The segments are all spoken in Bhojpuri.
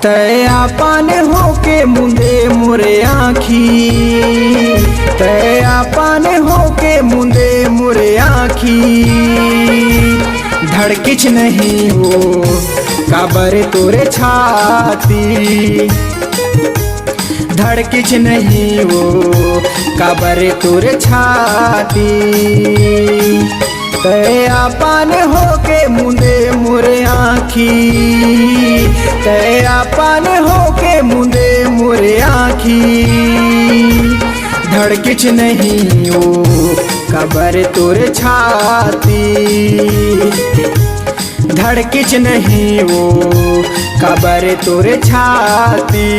तय आपन होके मुंदे मुरे आँखी, तय आपन होके मुंदे मुरे आँखी। धड़किच नहीं हो काबर तोरे छाती, धड़किच नहीं हो काबर तोरे छाती। तय आपन होके मुंदे मुरे आँखी, तय आपन होके मुंदे मुरे आँखी। धड़किच नहीं हो काबर तोरे छाती, धड़किच नहीं हो काबर तोरे छाती।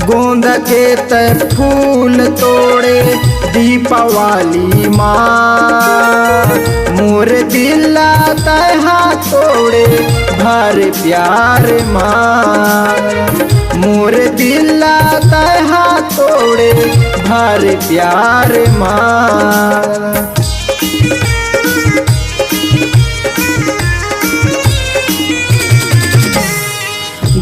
गोंद के तय फूल तोड़े दीपावली माँ, मोर दिला तय हाथ तोड़े भर प्यार माँ, मोर दिला तय हाथ तोड़े भर प्यार माँ।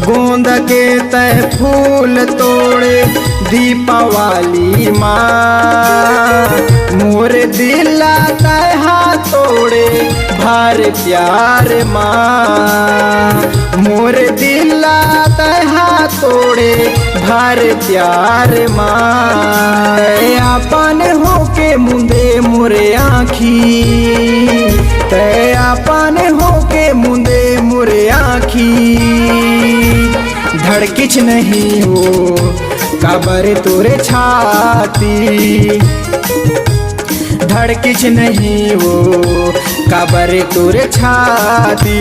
गोंद के तय फूल तोड़े दीपावली माँ, मोर दिला तय हाथ तोड़े भर प्यार माँ, मोर दिला तय हाथ तोड़े भर प्यार माँ। आपन होके मुंदे मुरे आँखी, तय आपन होके मुंदे मुरे आँखी। धड़किच नहीं हो काबर तोरे छाती, धड़किच नहीं हो काबर तोरे छाती।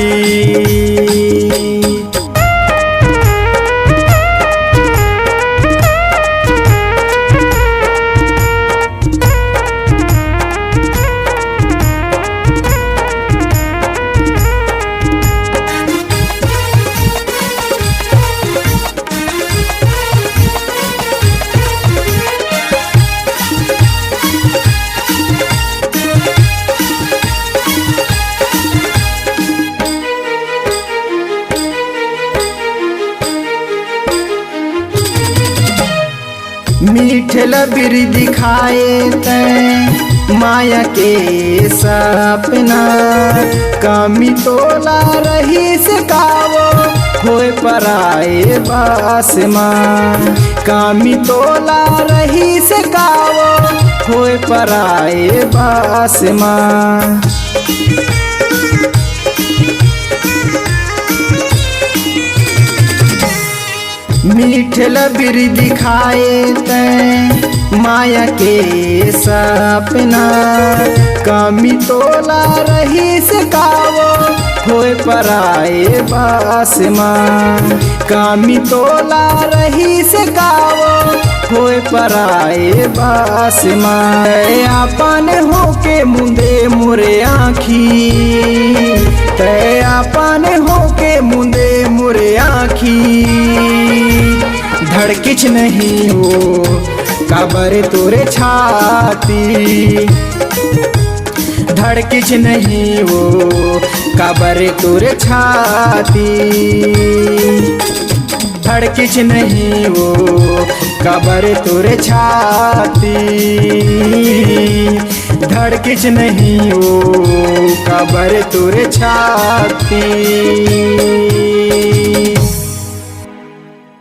मीठ लबीर दिखाए तय माया के सपना, कमी तोला रही से कावो होए पराए बास माँ, कमी तोला रही से कावो होए पराए बास माँ। मीठ लबीर दिखाए तय माया के सपना, कमी तोला रही से कावो होए पराए बास माँ, कमी तोला रही से कावो होए पराए बास माँ। आपन होके मुंदे मुरे आँखी, तय आपन होके मुंदे मुरे आँखी। धड़किच नहीं हो काबर तोरे छाती, धड़किच नहीं हो काबर तोरे छाती, धड़किच नहीं हो काबर तोरे छाती, धड़किच नहीं हो काबर तोरे छाती।